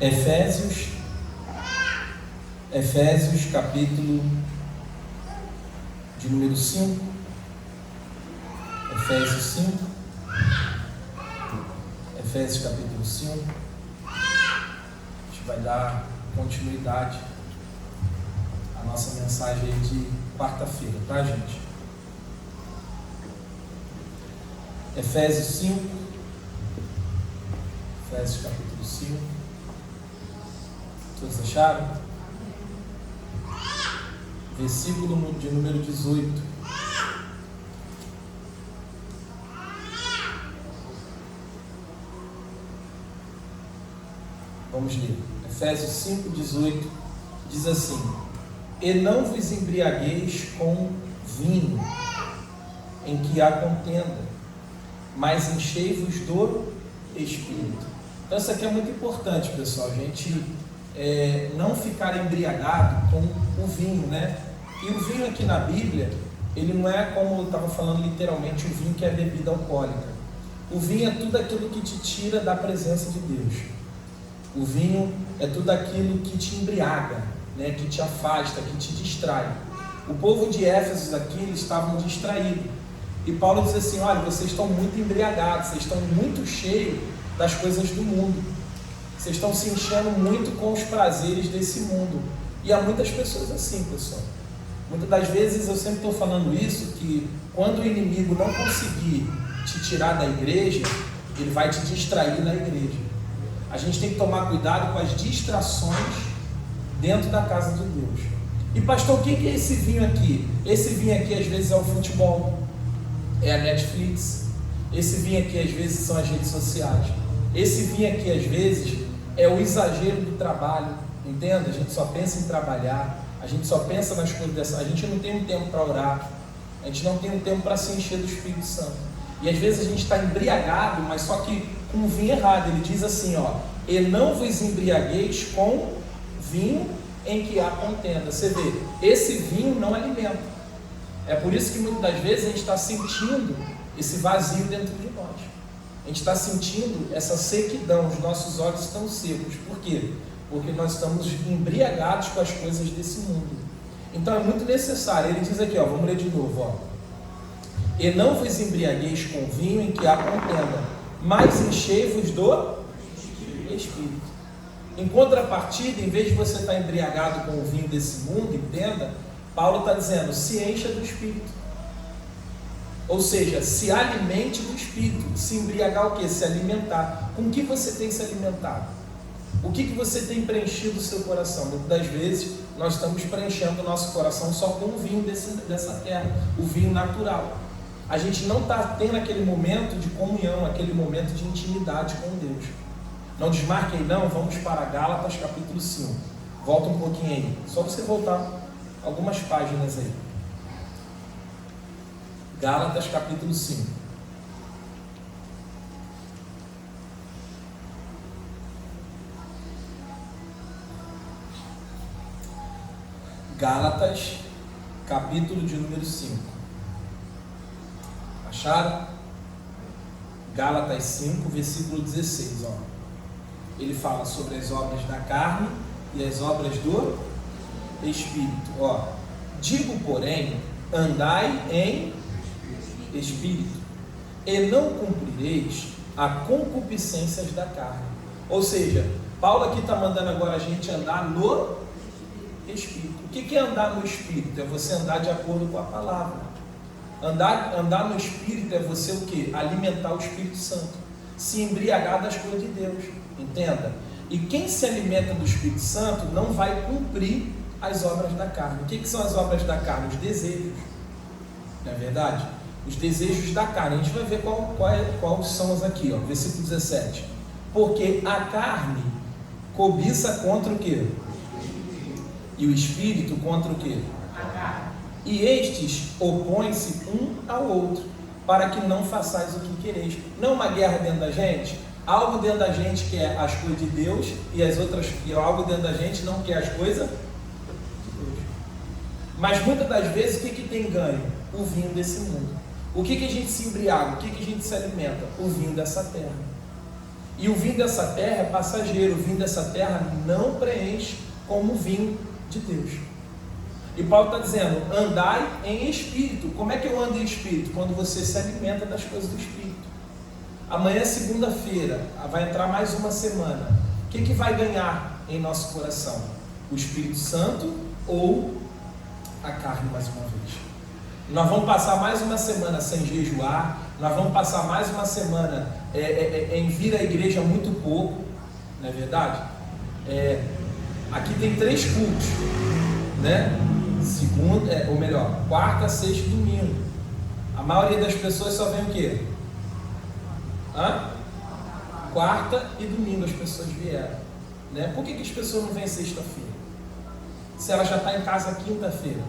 Efésios capítulo de número 5. Efésios 5. Efésios capítulo 5. A gente vai dar continuidade à nossa mensagem aí de quarta-feira, tá, gente? Efésios 5. Efésios capítulo 5. Todos acharam? Versículo de número 18. Vamos ler. Efésios 5, 18 diz assim: E não vos embriagueis com vinho, em que há contenda, mas enchei-vos do Espírito. Então isso aqui é muito importante, pessoal, a gente não ficar embriagado com o vinho, né? E o vinho aqui na Bíblia, ele não é como eu estava falando literalmente, o vinho que é bebida alcoólica. O vinho é tudo aquilo que te tira da presença de Deus. O vinho é tudo aquilo que te embriaga, né? Que te afasta, que te distrai. O povo de Éfeso aqui, eles estavam distraídos. E Paulo diz assim: olha, vocês estão muito embriagados, vocês estão muito cheios das coisas do mundo. Vocês estão se enchendo muito com os prazeres desse mundo. E há muitas pessoas assim, pessoal. Muitas das vezes eu sempre estou falando isso, que quando o inimigo não conseguir te tirar da igreja, ele vai te distrair na igreja. A gente tem que tomar cuidado com as distrações dentro da casa de Deus. E pastor, o que é esse vinho aqui? Esse vinho aqui às vezes é o futebol, é a Netflix. Esse vinho aqui às vezes são as redes sociais. Esse vinho aqui às vezes é o exagero do trabalho, entenda? A gente só pensa em trabalhar, a gente só pensa nas coisas dessa, a gente não tem um tempo para orar, a gente não tem um tempo para se encher do Espírito Santo. E às vezes a gente está embriagado, mas só que com o vinho errado. Ele diz assim, ó: e não vos embriagueis com vinho em que há contenda. Você vê, esse vinho não alimenta. É por isso que muitas das vezes a gente está sentindo esse vazio dentro de nós. A gente está sentindo essa sequidão, os nossos olhos estão secos. Por quê? Porque nós estamos embriagados com as coisas desse mundo. Então é muito necessário. Ele diz aqui, ó, vamos ler de novo, ó: e não vos embriagueis com vinho em que há contenda, mas enchei-vos do Espírito. Em contrapartida, em vez de você estar embriagado com o vinho desse mundo, entenda, Paulo está dizendo: se encha do Espírito. Ou seja, se alimente do Espírito. Se embriagar o quê? Se alimentar. Com o que você tem se alimentado? O que você tem preenchido o seu coração? Muitas das vezes nós estamos preenchendo o nosso coração só com o vinho dessa terra, o vinho natural. A gente não está tendo aquele momento de comunhão, aquele momento de intimidade com Deus. Não desmarque aí não, vamos para Gálatas capítulo 5. Volta um pouquinho aí, só você voltar algumas páginas aí. Gálatas capítulo 5. Gálatas capítulo de número 5. Acharam? Gálatas 5, versículo 16, ó. Ele fala sobre as obras da carne e as obras do Espírito, ó. Digo, porém, andai em Espírito, e não cumprireis a concupiscências da carne. Ou seja, Paulo aqui está mandando agora a gente andar no Espírito. O que é andar no Espírito? É você andar de acordo com a palavra. Andar no Espírito é você o quê? Alimentar o Espírito Santo, se embriagar das coisas de Deus, entenda? E quem se alimenta do Espírito Santo não vai cumprir as obras da carne. O que são as obras da carne? Os desejos, não é verdade? Os desejos da carne. A gente vai ver quais são os aqui, ó. Versículo 17. Porque a carne cobiça contra o quê? E o Espírito contra o quê? A carne. E estes opõem-se um ao outro, para que não façais o que quereis. Não uma guerra dentro da gente? Algo dentro da gente quer as coisas de Deus, e algo dentro da gente não quer as coisas de Deus. Mas muitas das vezes, o que tem ganho? O vinho desse mundo. O que a gente se embriaga? O que a gente se alimenta? O vinho dessa terra. E o vinho dessa terra é passageiro, o vinho dessa terra não preenche como o vinho de Deus. E Paulo está dizendo, andai em espírito. Como é que eu ando em espírito? Quando você se alimenta das coisas do espírito. Amanhã é segunda-feira, vai entrar mais uma semana. O que vai ganhar em nosso coração? O Espírito Santo ou a carne mais uma vez? Nós vamos passar mais uma semana sem jejuar, nós vamos passar mais uma semana em vir à igreja muito pouco, não é verdade? Aqui tem 3 cultos, né? Segunda, ou melhor, quarta, sexta e domingo. A maioria das pessoas só vem o quê? Quarta e domingo as pessoas vieram, né? Por que as pessoas não vêm sexta-feira? Se ela já está em casa quinta-feira,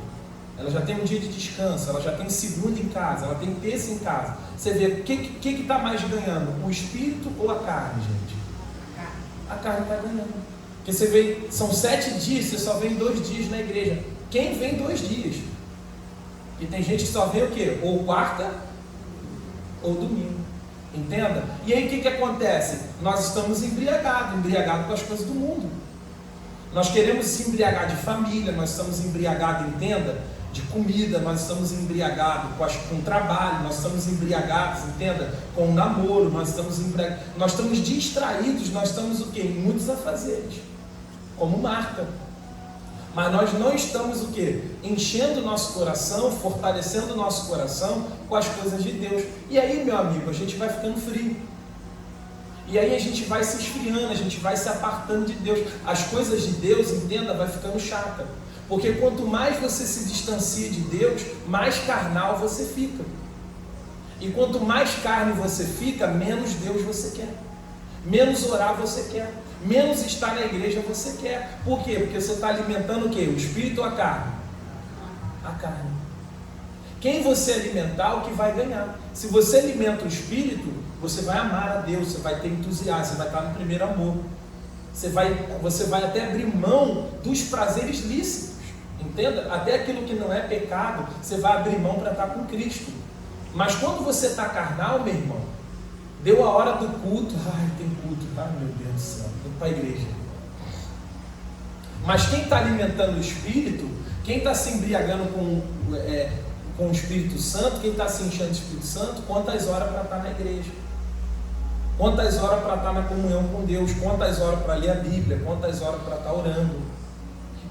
ela já tem um dia de descanso, ela já tem segunda em casa, ela tem terça em casa. Você vê, o que está mais ganhando? O espírito ou a carne, gente? A carne está ganhando. Porque você vê, são 7 dias, você só vem 2 dias na igreja. Quem vem 2 dias? E tem gente que só vem o quê? Ou quarta ou domingo. Entenda? E aí o que acontece? Nós estamos embriagados com as coisas do mundo. Nós queremos se embriagar de família, nós estamos embriagados, entenda, de comida, nós estamos embriagados com trabalho, nós estamos embriagados, entenda, com namoro, nós estamos embriagados, nós estamos distraídos, nós estamos o quê? Em muitos afazeres, como Marta. Mas nós não estamos o quê? Enchendo o nosso coração, fortalecendo o nosso coração com as coisas de Deus. E aí, meu amigo, a gente vai ficando frio. E aí a gente vai se esfriando, a gente vai se apartando de Deus. As coisas de Deus, entenda, vai ficando chata. Porque quanto mais você se distancia de Deus, mais carnal você fica. E quanto mais carne você fica, menos Deus você quer. Menos orar você quer. Menos estar na igreja você quer. Por quê? Porque você está alimentando o quê? O espírito ou a carne? A carne. Quem você alimentar, o que vai ganhar. Se você alimenta o espírito, você vai amar a Deus, você vai ter entusiasmo, você vai estar no primeiro amor. Você vai até abrir mão dos prazeres lícitos. Entenda? Até aquilo que não é pecado, você vai abrir mão para estar com Cristo. Mas quando você está carnal, meu irmão, deu a hora do culto, tem culto, meu Deus do céu, vou para a igreja. Mas quem está alimentando o Espírito, quem está se embriagando com o Espírito Santo, quem está se enchendo do Espírito Santo, quantas horas para estar na igreja? Quantas horas para estar na comunhão com Deus? Quantas horas para ler a Bíblia? Quantas horas para estar orando?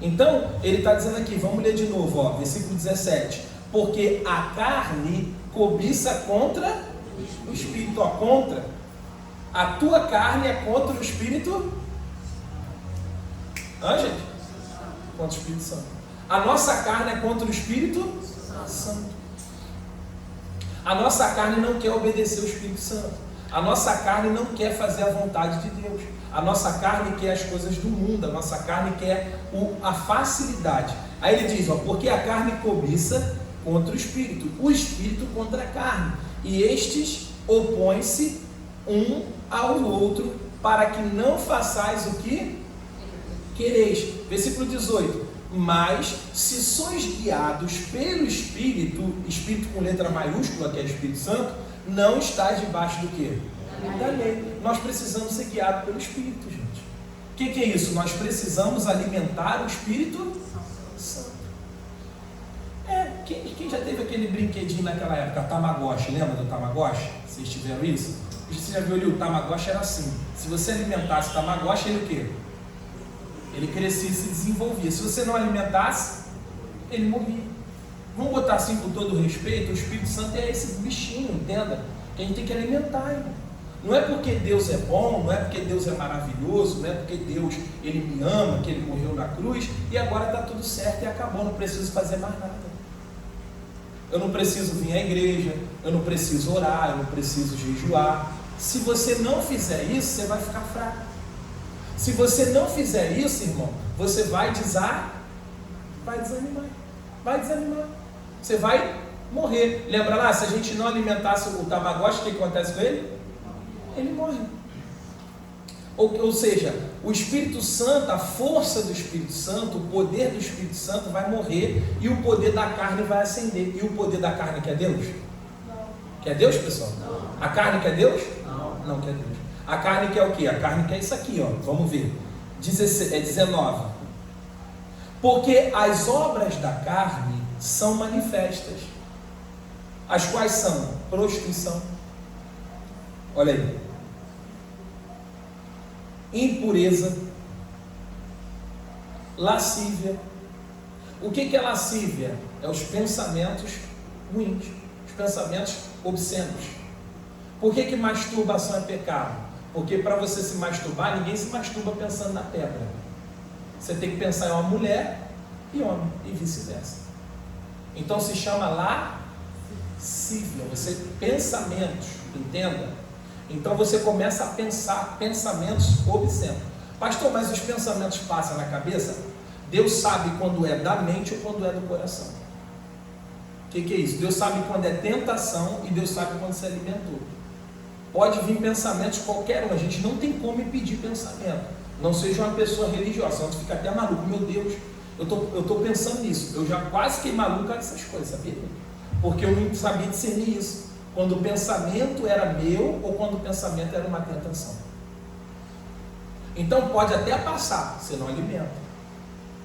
Então, ele está dizendo aqui, vamos ler de novo, versículo 17. Porque a carne cobiça contra o Espírito, contra. A tua carne é contra o Espírito. Gente? Contra o Espírito Santo. A nossa carne é contra o Espírito Santo. A nossa carne não quer obedecer o Espírito Santo. A nossa carne não quer fazer a vontade de Deus. A nossa carne quer as coisas do mundo. A nossa carne quer a facilidade. Aí ele diz, porque a carne cobiça contra o Espírito contra a carne. E estes opõem-se um ao outro, para que não façais o que quereis. Versículo 18. Mas se sois guiados pelo Espírito, Espírito com letra maiúscula, que é Espírito Santo, não estáis debaixo do quê? Da lei. Nós precisamos ser guiados pelo Espírito, gente. O que é isso? Nós precisamos alimentar o Espírito Santo. Quem já teve aquele brinquedinho naquela época, Tamagotchi, lembra do Tamagotchi? Vocês tiveram isso? Você já viu ali, o Tamagotchi era assim. Se você alimentasse o Tamagotchi, ele o quê? Ele crescia e se desenvolvia. Se você não alimentasse, ele morria. Vamos botar assim com todo respeito, o Espírito Santo é esse bichinho, entenda? Que a gente tem que alimentar, irmão. Não é porque Deus é bom, não é porque Deus é maravilhoso, não é porque Deus, Ele me ama, que Ele morreu na cruz e agora está tudo certo e acabou, não preciso fazer mais nada. Eu não preciso vir à igreja, eu não preciso orar, eu não preciso jejuar. Se você não fizer isso, você vai ficar fraco. Se você não fizer isso, irmão, você vai desanimar. Vai desanimar. Você vai morrer. Lembra lá, se a gente não alimentasse o Tamagotchi, o que acontece com ele? Ele morre. Ou seja, o Espírito Santo, a força do Espírito Santo, o poder do Espírito Santo vai morrer e o poder da carne vai ascender. E o poder da carne quer Deus? Não. Quer Deus, pessoal? Não. A carne quer Deus? Não. Não quer Deus. A carne quer o quê? A carne quer isso aqui, ó. Vamos ver. 19. Porque as obras da carne são manifestas, as quais são prostituição, olha aí, impureza, lascívia. O que é lascívia? É os pensamentos ruins, os pensamentos obscenos. Por que masturbação é pecado? Porque para você se masturbar, ninguém se masturba pensando na pedra. Você tem que pensar em uma mulher e homem, e vice-versa. Então se chama lascívia. Você, pensamentos, entenda? Então você começa a pensar pensamentos obscenos. Pastor, mas os pensamentos passam na cabeça? Deus sabe quando é da mente ou quando é do coração. O que é isso? Deus sabe quando é tentação e Deus sabe quando se alimentou. Pode vir pensamentos qualquer um, a gente não tem como impedir pensamento. Não seja uma pessoa religiosa, senão tu fica até maluco. Meu Deus, eu estou pensando nisso. Eu já quase fiquei maluco com essas coisas, sabia? Porque eu não sabia discernir isso. Quando o pensamento era meu ou quando o pensamento era uma tentação. Então pode até passar, você não alimenta,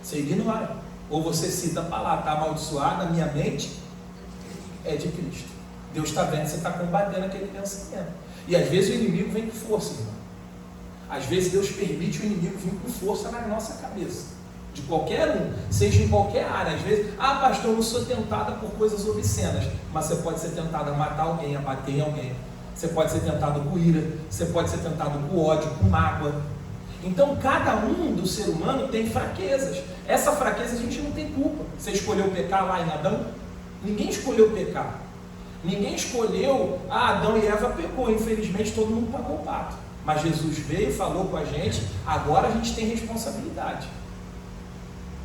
você ignora. Ou você cita para lá, está amaldiçoada, a minha mente é de Cristo. Deus está vendo, você está combatendo aquele pensamento. E às vezes o inimigo vem com força, irmão. Às vezes Deus permite o inimigo vir com força na nossa cabeça. De qualquer um, seja em qualquer área. Às vezes, pastor, eu não sou tentada por coisas obscenas. Mas você pode ser tentado a matar alguém, a bater em alguém. Você pode ser tentado com ira. Você pode ser tentado com ódio, com mágoa. Então, cada um do ser humano tem fraquezas. Essa fraqueza a gente não tem culpa. Você escolheu pecar lá em Adão? Ninguém escolheu pecar. Ninguém escolheu, Adão e Eva pecou. Infelizmente, todo mundo pagou o pato. Mas Jesus veio, falou com a gente, agora a gente tem responsabilidade.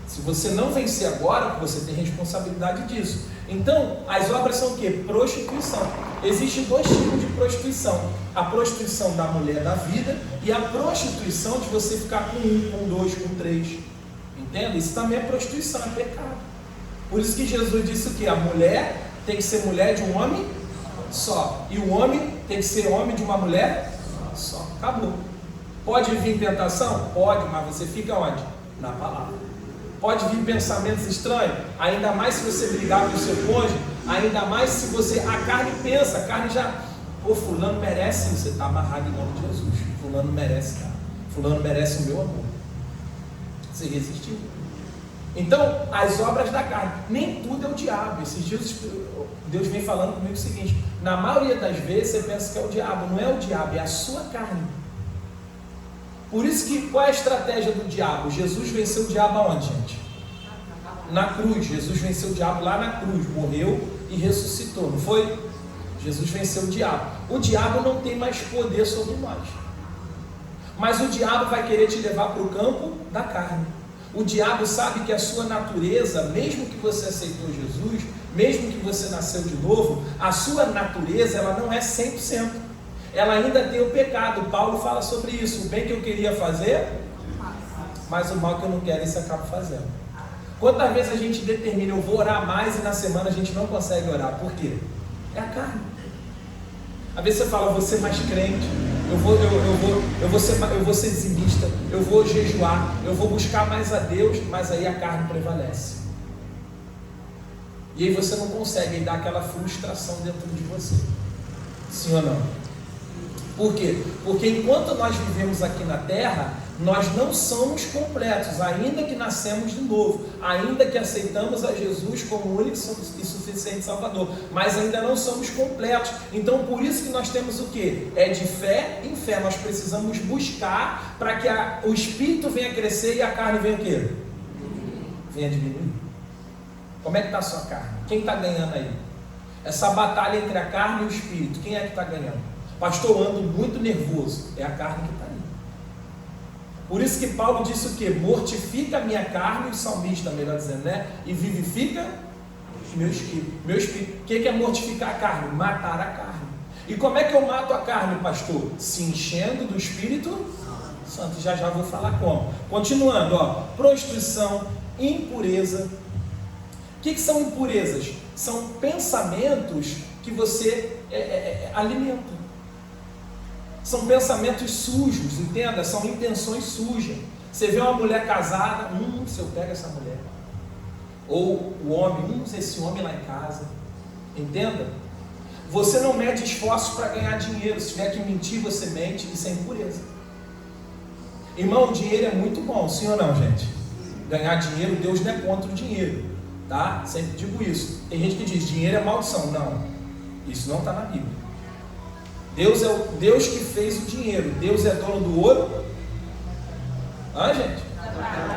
Se você não vencer agora, você tem responsabilidade disso. Então, as obras são o quê? Prostituição. Existem dois tipos de prostituição. A prostituição da mulher da vida e a prostituição de você ficar com um, com dois, com três. Entende? Isso também é prostituição, é pecado. Por isso que Jesus disse o quê? A mulher tem que ser mulher de um homem só. E o homem tem que ser homem de uma mulher só. Acabou. Pode vir tentação? Pode, mas você fica onde? Na palavra. Pode vir pensamentos estranhos, ainda mais se você brigar com o seu cônjuge, ainda mais se você, a carne pensa, a carne já, fulano merece, você está amarrado em nome de Jesus, fulano merece, cara, fulano merece o meu amor, você resistiu. Então, as obras da carne, nem tudo é o diabo. Esses dias Deus vem falando comigo o seguinte, na maioria das vezes você pensa que é o diabo, não é o diabo, é a sua carne. Por isso que, qual é a estratégia do diabo? Jesus venceu o diabo aonde, gente? Na cruz. Jesus venceu o diabo lá na cruz, morreu e ressuscitou, não foi? Jesus venceu o diabo. O diabo não tem mais poder sobre nós. Mas o diabo vai querer te levar para o campo da carne. O diabo sabe que a sua natureza, mesmo que você aceitou Jesus, mesmo que você nasceu de novo, a sua natureza ela não é 100%. Ela ainda tem o pecado. Paulo fala sobre isso. O bem que eu queria fazer, mas o mal que eu não quero, isso eu acabo fazendo. Quantas vezes a gente determina, eu vou orar mais e na semana a gente não consegue orar? Por quê? É a carne. Às vezes você fala, eu vou ser mais crente, eu vou ser dizimista, eu vou jejuar, eu vou buscar mais a Deus, mas aí a carne prevalece. E aí você não consegue dar aquela frustração dentro de você. Sim ou não? Por quê? Porque enquanto nós vivemos aqui na terra, nós não somos completos, ainda que nascemos de novo, ainda que aceitamos a Jesus como o único e suficiente Salvador, mas ainda não somos completos. Então por isso que nós temos o quê? É de fé em fé, nós precisamos buscar para que o Espírito venha crescer e a carne venha o quê? Venha diminuir. Como é que está a sua carne? Quem está ganhando aí? Essa batalha entre a carne e o Espírito, quem é que está ganhando? Pastor, eu ando muito nervoso. É a carne que está aí. Por isso que Paulo disse o quê? Mortifica a minha carne, o salmista, melhor dizendo, né? E vivifica meu espírito. O que é mortificar a carne? Matar a carne. E como é que eu mato a carne, pastor? Se enchendo do Espírito Santo. Já vou falar como. Continuando, prostituição, impureza. O que são impurezas? São pensamentos que você alimenta. São pensamentos sujos, entenda? São intenções sujas. Você vê uma mulher casada, se eu pego essa mulher. Ou o homem, se esse homem lá em casa. Entenda? Você não mede esforços para ganhar dinheiro. Se tiver que mentir, você mente. Isso é impureza. Irmão, o dinheiro é muito bom, sim ou não, gente? Ganhar dinheiro, Deus não é contra o dinheiro, tá? Sempre digo isso. Tem gente que diz, dinheiro é maldição. Não, isso não está na Bíblia. Deus é o Deus que fez o dinheiro. Deus é dono do ouro. Gente?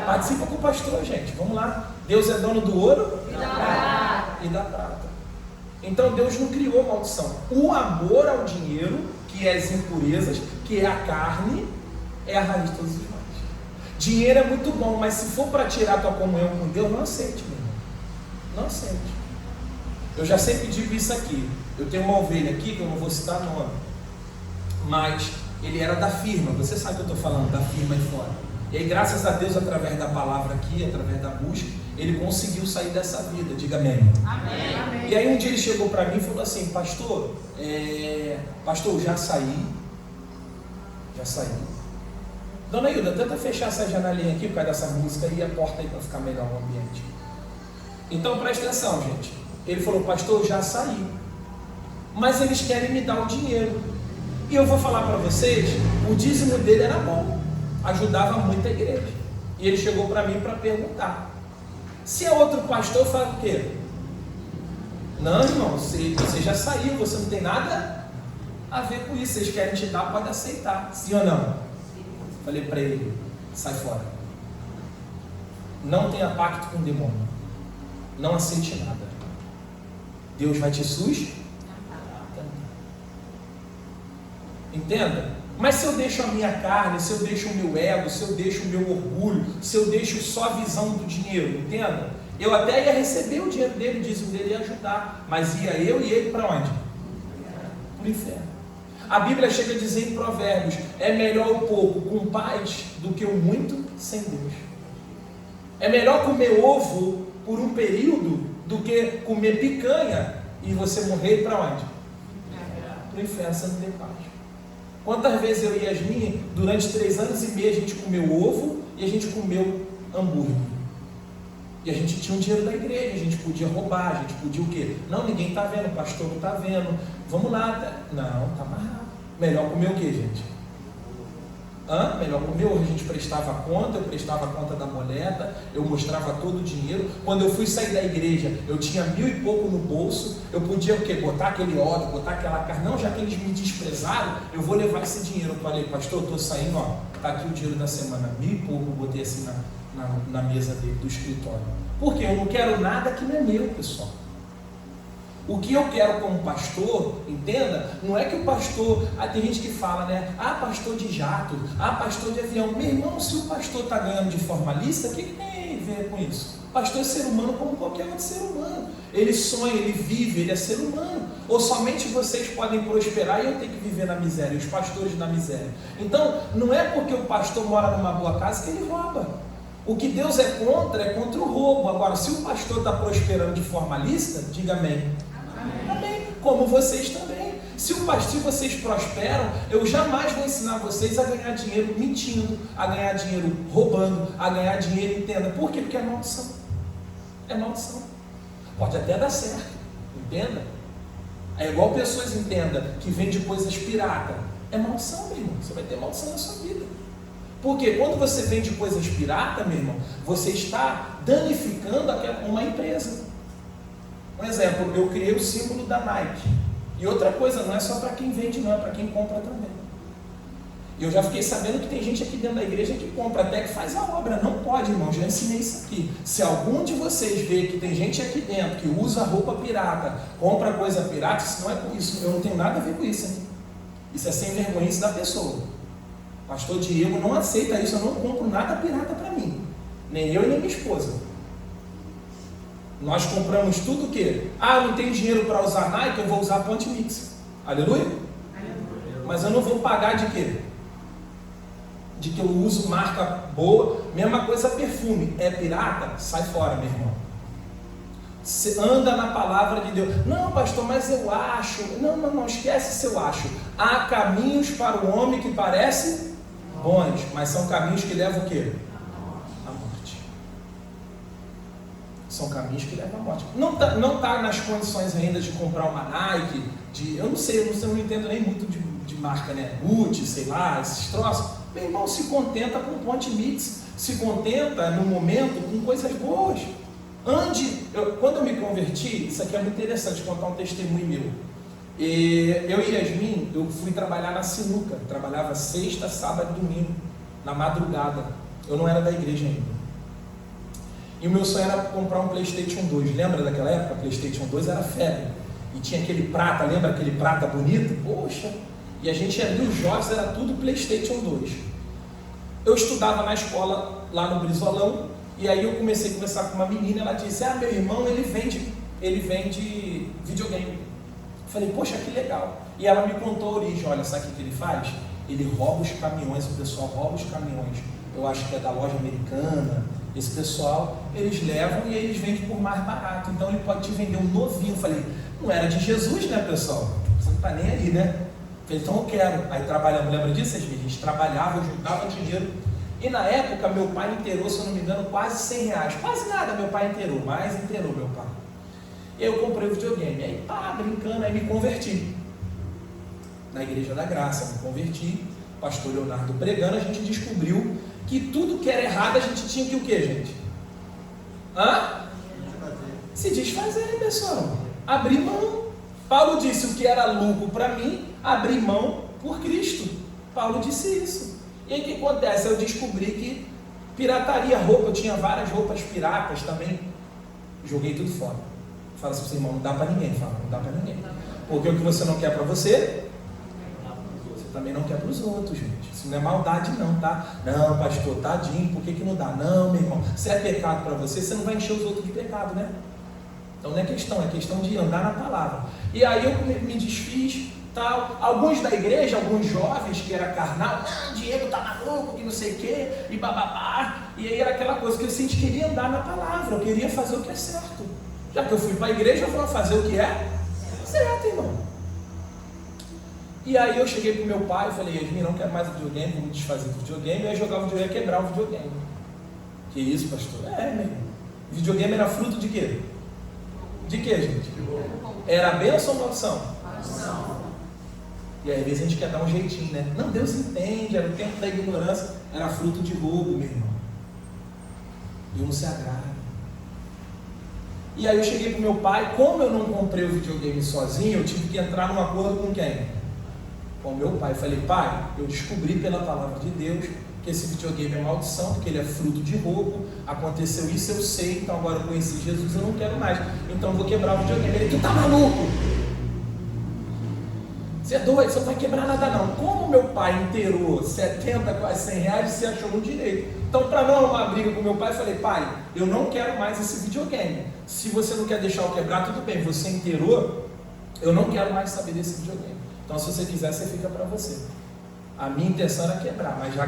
Participa com o pastor, gente. Vamos lá. Deus é dono do ouro e da prata. Então Deus não criou maldição. O amor ao dinheiro, que é as impurezas, que é a carne, é a raiz de todos os males. Dinheiro é muito bom, mas se for para tirar a tua comunhão com Deus, não aceite, meu irmão. Não aceite. Eu já sempre digo isso aqui. Eu tenho uma ovelha aqui, que eu não vou citar nome, mas ele era da firma. Você sabe que eu estou falando, da firma aí fora. E aí, graças a Deus, através da palavra aqui, através da busca, ele conseguiu sair dessa vida. Diga amém. Amém. E aí um dia ele chegou para mim e falou assim, pastor, eu já saí. Dona Hilda, tenta fechar essa janelinha aqui por causa dessa música e a porta aí para ficar melhor o ambiente. Então presta atenção, gente. Ele falou, pastor, eu já saí, mas eles querem me dar o dinheiro. E eu vou falar para vocês, o dízimo dele era bom, ajudava muito a igreja. E ele chegou para mim para perguntar, se é outro pastor, faz o quê? Não, irmão, você já saiu, você não tem nada a ver com isso. Vocês querem te dar, pode aceitar. Sim ou não? Falei para ele, sai fora. Não tenha pacto com o demônio. Não aceite nada. Deus vai te sustentar. Entenda? Mas se eu deixo a minha carne, se eu deixo o meu ego, se eu deixo o meu orgulho, se eu deixo só a visão do dinheiro, entenda? Eu até ia receber o dinheiro dele, o dízimo dele ia ajudar, mas ia eu e ele para onde? Para o inferno. A Bíblia chega a dizer em Provérbios, é melhor o pouco com paz do que o muito sem Deus. É melhor comer ovo por um período do que comer picanha e você morrer para onde? Para o inferno, você não tem paz. Quantas vezes eu e Yasmin, durante 3 anos e meio, a gente comeu ovo e a gente comeu hambúrguer. E a gente tinha o dinheiro da igreja, a gente podia roubar, a gente podia o quê? Não, ninguém está vendo, o pastor não está vendo, vamos lá. Não, está amarrado. Melhor comer o quê, gente? Melhor comer, a gente prestava conta, eu prestava conta da boleta, eu mostrava todo o dinheiro. Quando eu fui sair da igreja, eu tinha 1.000 e pouco no bolso, eu podia o quê? Botar aquele óleo, botar aquela carne. Não, já que eles me desprezaram, eu vou levar esse dinheiro. Eu falei, pastor, eu estou saindo, está aqui o dinheiro da semana, 1.000 e pouco, eu botei assim na mesa dele, do escritório. Porque eu não quero nada que não é meu, pessoal. O que eu quero como pastor, entenda, não é que o pastor, tem gente que fala, né? Pastor de jato, pastor de avião. Meu irmão, se o pastor está ganhando de forma lícita, o que tem a ver com isso? O pastor é ser humano como qualquer outro ser humano. Ele sonha, ele vive, ele é ser humano. Ou somente vocês podem prosperar e eu tenho que viver na miséria, os pastores na miséria. Então, não é porque o pastor mora numa boa casa que ele rouba. O que Deus é contra o roubo. Agora, se o pastor está prosperando de forma lícita, diga amém. Amém. Como vocês também. Se vocês prosperam, eu jamais vou ensinar vocês a ganhar dinheiro mentindo, a ganhar dinheiro roubando, a ganhar dinheiro, entenda. Por quê? Porque é maldição. É maldição. Pode até dar certo, entenda. É igual pessoas entendam que vendem coisas pirata. É maldição, meu irmão. Você vai ter maldição na sua vida. Porque quando você vende coisas pirata, meu irmão, você está danificando uma empresa. Um exemplo, eu criei o símbolo da Nike. E outra coisa, não é só para quem vende, não, é para quem compra também. E eu já fiquei sabendo que tem gente aqui dentro da igreja que compra, até que faz a obra. Não pode, irmão, já ensinei isso aqui. Se algum de vocês vê que tem gente aqui dentro que usa roupa pirata, compra coisa pirata, isso não é com isso. Eu não tenho nada a ver com isso, hein? Isso é sem vergonha da pessoa. Pastor Diego não aceita isso, eu não compro nada pirata para mim. Nem eu e nem minha esposa. Nós compramos tudo o quê? Não tenho dinheiro para usar Nike, eu vou usar Ponte Mix. Aleluia? Mas eu não vou pagar de quê? De que eu uso marca boa. Mesma coisa perfume. É pirata? Sai fora, meu irmão. Anda na palavra de Deus. Não, pastor, mas eu acho. Não, esquece se eu acho. Há caminhos para o homem que parecem bons, mas são caminhos que levam o quê? A morte. São caminhos que levam à morte. Não tá nas condições ainda de comprar uma Nike, eu não entendo nem muito de marca, né? Gucci, sei lá, esses troços. Meu irmão, se contenta com Ponte Mix, se contenta no momento com coisas boas. Quando eu me converti, isso aqui é muito interessante, contar um testemunho meu. Eu e Yasmin, eu fui trabalhar na sinuca, trabalhava sexta, sábado e domingo, na madrugada. Eu não era da igreja ainda. E o meu sonho era comprar um PlayStation 2. Lembra daquela época? PlayStation 2 era febre. E tinha aquele prata, lembra aquele prata bonito? Poxa! E a gente ali, os jogos, era tudo PlayStation 2. Eu estudava na escola lá no Brizolão. E aí eu comecei a conversar com uma menina, ela disse, meu irmão, ele vende videogame. Eu falei, poxa, que legal. E ela me contou a origem, olha, sabe o que ele faz? Ele rouba os caminhões, o pessoal rouba os caminhões. Eu acho que é da loja americana, esse pessoal, eles levam e eles vendem por mais barato. Então ele pode te vender um novinho. Eu falei, não era de Jesus, né, pessoal? Você não está nem aí, né? Eu falei, então eu quero. Aí trabalhamos, lembra disso? A gente trabalhava, eu juntava dinheiro. E na época meu pai inteirou, se eu não me engano, quase R$100. Quase nada meu pai inteirou, mas inteirou meu pai. Eu comprei o videogame, aí brincando, aí me converti. Na Igreja da Graça, me converti. Pastor Leonardo pregando, a gente descobriu que tudo que era errado a gente tinha que o quê, gente? Se desfazer, pessoal. Abrir mão. Paulo disse o que era lucro para mim, abrir mão por Cristo. Paulo disse isso. E aí o que acontece? Eu descobri que pirataria, roupa, eu tinha várias roupas piratas também, joguei tudo fora. Fala assim para o seu irmão, não dá para ninguém, não dá para ninguém. Porque o que você não quer para você, você também não quer para os outros, gente. Isso não é maldade não, tá? Não, pastor, tadinho, por que não dá? Não, meu irmão, se é pecado para você, você não vai encher os outros de pecado, né? Então não é questão de andar na palavra. E aí eu me desfiz, tal. Alguns da igreja, alguns jovens que era carnal, Diego tá maluco, que não sei o que, e bababá. E aí era aquela coisa que eu sempre queria andar na palavra, eu queria fazer o que é certo. Já que eu fui para a igreja, eu vou fazer o que é certo, irmão. E aí eu cheguei pro meu pai e falei, Yasmin, não quero mais videogame, vou me desfazer do videogame. E aí jogar o videogame, quebrar o videogame. Que isso, pastor? Meu irmão. Videogame era fruto de quê? De quê, gente? Era bênção ou maldição? E aí, às vezes a gente quer dar um jeitinho, né? Não, Deus entende, era o tempo da ignorância, era fruto de roubo, meu irmão. Deus não se agrada. E aí eu cheguei pro meu pai, como eu não comprei o videogame sozinho, eu tive que entrar num acordo com quem? Com o meu pai. Eu falei, pai, eu descobri pela palavra de Deus que esse videogame é maldição, porque ele é fruto de roubo, aconteceu isso, eu sei, então agora eu conheci Jesus, eu não quero mais, então eu vou quebrar o videogame. Ele, tu tá maluco? Você é doido, você não vai quebrar nada não. Como meu pai inteirou 70, quase R$100, você achou no direito. Então, para não arrumar briga com meu pai, eu falei, pai, eu não quero mais esse videogame. Se você não quer deixar eu quebrar, tudo bem, você inteirou, eu não quero mais saber desse videogame. Então, se você quiser, você fica para você. A minha intenção era quebrar, mas já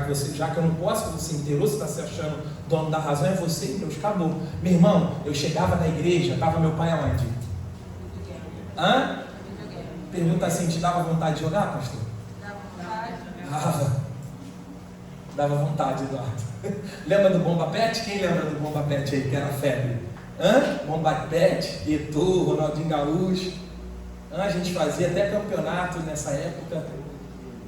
que eu não posso, você inteirou, você está se achando dono da razão, é você e Deus, acabou. Meu irmão, eu chegava na igreja, estava meu pai aonde? Pergunta assim, te dava vontade de jogar, pastor? Dava vontade. Dava vontade, Eduardo. Lembra do Bomba Pet? Quem lembra do Bomba Pet aí, que era febre? Bomba Pet, Eto'o, Ronaldinho Gaúcho. A gente fazia até campeonato nessa época.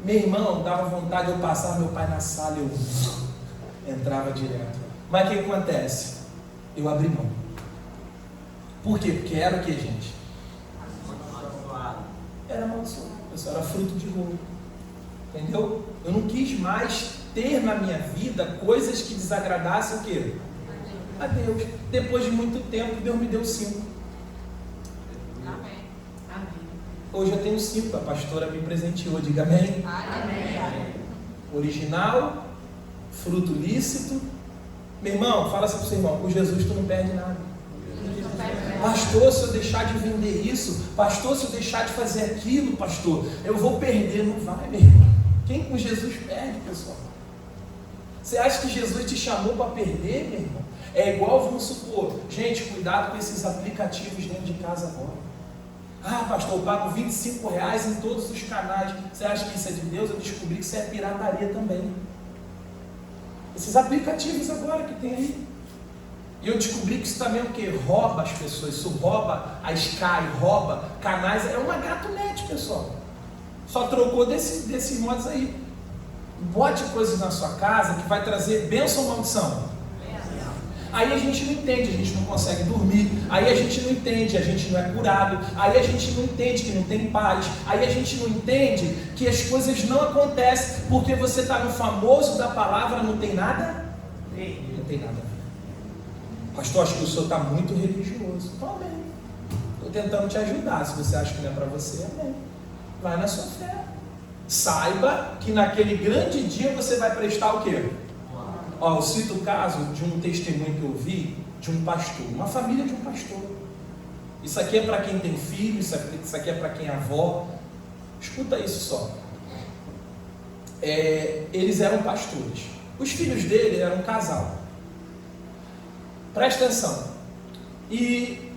Meu irmão, dava vontade de eu passar meu pai na sala e eu entrava direto. Mas o que acontece? Eu abri mão. Por quê? Porque era o que, gente? Era maldição, pessoal, era fruto de roubo. Entendeu? Eu não quis mais ter na minha vida coisas que desagradassem o quê? A Deus. Depois de muito tempo, Deus me deu 5. Amém. Hoje eu tenho 5, a pastora me presenteou, diga amém. Amém. Original, fruto lícito. Meu irmão, fala assim para o seu irmão, com Jesus tu não perde nada. Pastor, se eu deixar de vender isso, pastor, se eu deixar de fazer aquilo, pastor, eu vou perder. Não vai, meu irmão. Quem com Jesus perde, pessoal? Você acha que Jesus te chamou para perder, meu irmão? É igual, vamos supor, gente, cuidado com esses aplicativos dentro de casa agora. Ah, pastor, eu pago R$25 em todos os canais. Você acha que isso é de Deus? Eu descobri que isso é pirataria também. Esses aplicativos agora que tem aí. E eu descobri que isso também é o que? Rouba as pessoas. Isso rouba a Sky, rouba canais. É uma gato-net, pessoal. Só trocou desses modos aí. Bote coisas na sua casa que vai trazer bênção ou maldição. Aí a gente não entende, a gente não consegue dormir, aí a gente não entende, a gente não é curado, aí a gente não entende que não tem paz, aí a gente não entende que as coisas não acontecem, porque você está no famoso da palavra, não tem nada? Não tem nada. Pastor, acho que o senhor está muito religioso. Então, amém. Estou tentando te ajudar, se você acha que não é para você, amém. Vai na sua fé. Saiba que naquele grande dia você vai prestar o quê? Ó, eu cito o caso de um testemunho que eu vi de um pastor, uma família de um pastor. Isso aqui é para quem tem filho, isso aqui é para quem é avó. Escuta isso só. Eles eram pastores. Os filhos dele eram um casal. Presta atenção. E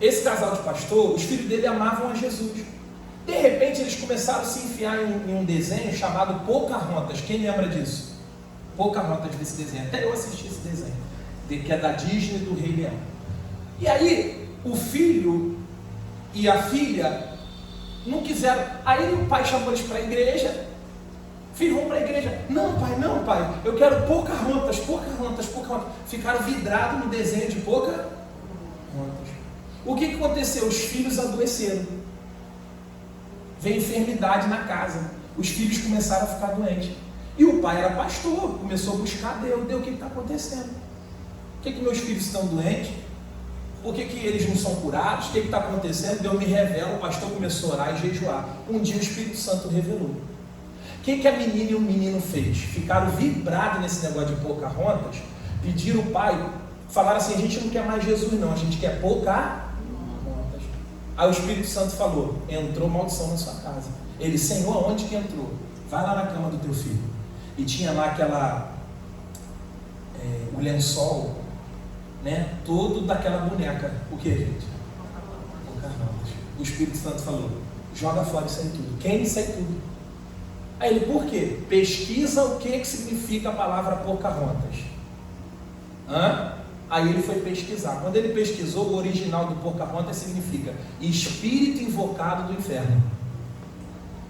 esse casal de pastor, os filhos dele amavam a Jesus. De repente eles começaram a se enfiar em um desenho chamado Pocahontas. Quem lembra disso? Pocahontas desse desenho, até eu assisti esse desenho, que é da Disney, do Rei Leão. E aí, o filho e a filha não quiseram. Aí o pai chamou eles para a igreja. Filho, vamos para a igreja. Não, pai, eu quero Pocahontas. Ficaram vidrados no desenho de Pocahontas. O que aconteceu? Os filhos adoeceram. Veio enfermidade na casa. Os filhos começaram a ficar doentes. E o pai era pastor, começou a buscar Deus. O que está acontecendo? Por que meus filhos estão doentes? Por que eles não são curados? O que está acontecendo? Deus me revela. O pastor começou a orar e jejuar. Um dia o Espírito Santo revelou. O que a menina e o menino fez? Ficaram vibrados nesse negócio de Pocahontas. Pediram o pai, falaram assim: a gente não quer mais Jesus não, a gente quer Pocahontas. Aí o Espírito Santo falou: entrou maldição na sua casa. Ele: Senhor, aonde que entrou? Vai lá na cama do teu filho. E tinha lá o lençol, né, todo daquela boneca. O que, gente? Pocahontas. O Espírito Santo falou: joga fora isso aí tudo. Queima isso aí tudo. Aí ele: por quê? Pesquisa o que significa a palavra Pocahontas. Aí ele foi pesquisar. Quando ele pesquisou, o original do Pocahontas significa espírito invocado do inferno.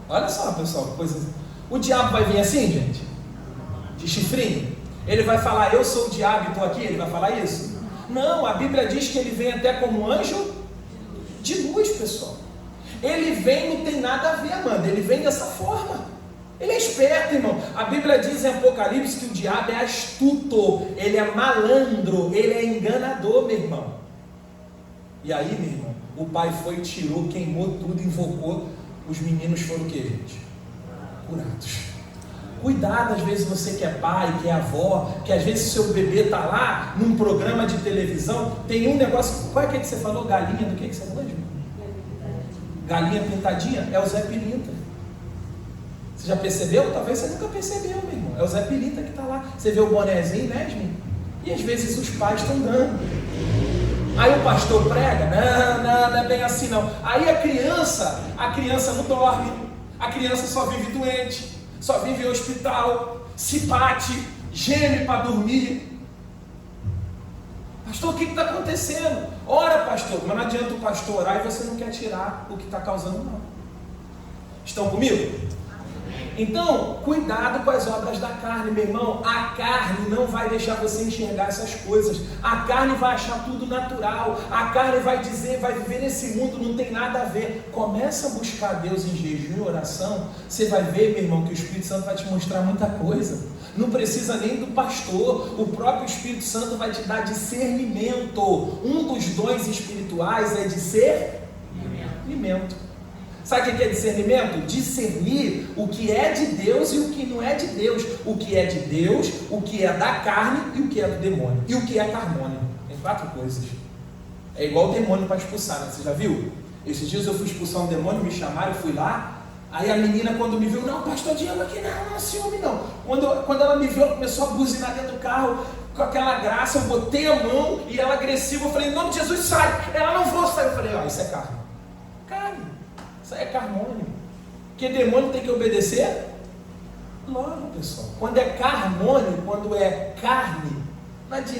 Olha só, pessoal, coisa. O diabo vai vir assim, gente? De chifrinho? Ele vai falar: eu sou o diabo e estou aqui? Ele vai falar isso? Não, a Bíblia diz que ele vem até como anjo de luz, pessoal. Ele vem, não tem nada a ver, Amanda. Ele vem dessa forma. Ele é esperto, irmão. A Bíblia diz em Apocalipse que o diabo é astuto, ele é malandro, ele é enganador, meu irmão. E aí, meu irmão, o pai foi, tirou, queimou tudo, invocou. Os meninos foram o que, gente? Curados. Cuidado, às vezes você que é pai, que é avó, que às vezes seu bebê está lá num programa de televisão, tem um negócio. Qual é que você falou? Galinha, do que você falou, Ju? Galinha pintadinha? É o Zé Pilintra. Você já percebeu? Talvez você nunca percebeu, meu irmão. É o Zé Pilintra que está lá. Você vê o bonezinho, né, Yasmin? E às vezes os pais estão dando. Aí o pastor prega: não é bem assim não. Aí a criança não dorme. A criança só vive doente, só vive em hospital, se bate, geme para dormir. Pastor, o que está acontecendo? Ora, pastor, mas não adianta o pastor orar e você não quer tirar o que está causando mal. Estão comigo? Então, cuidado com as obras da carne, meu irmão. A carne não vai deixar você enxergar essas coisas. A carne vai achar tudo natural. A carne vai dizer, vai viver nesse mundo, não tem nada a ver. Começa a buscar Deus em jejum e oração. Você vai ver, meu irmão, que o Espírito Santo vai te mostrar muita coisa. Não precisa nem do pastor. O próprio Espírito Santo vai te dar discernimento. Um dos dons espirituais é discernimento. Sabe o que é discernimento? Discernir o que é de Deus e o que não é de Deus. O que é de Deus, o que é da carne e o que é do demônio. E o que é carmônio. Tem 4 coisas. É igual o demônio para expulsar, né? Você já viu? Esses dias eu fui expulsar um demônio, me chamaram, eu fui lá. Aí a menina, quando me viu, não, pastor Diego aqui não, ciúme não. Quando ela me viu, ela começou a buzinar dentro do carro, com aquela graça, eu botei a mão e ela agressiva, eu falei, em nome de Jesus, sai. Ela, não vou sair. Eu falei, ó, isso é carne. Carne. Isso aí é carmônio. Porque demônio tem que obedecer? Logo, pessoal. Quando é carmônio, quando é carne, não adianta.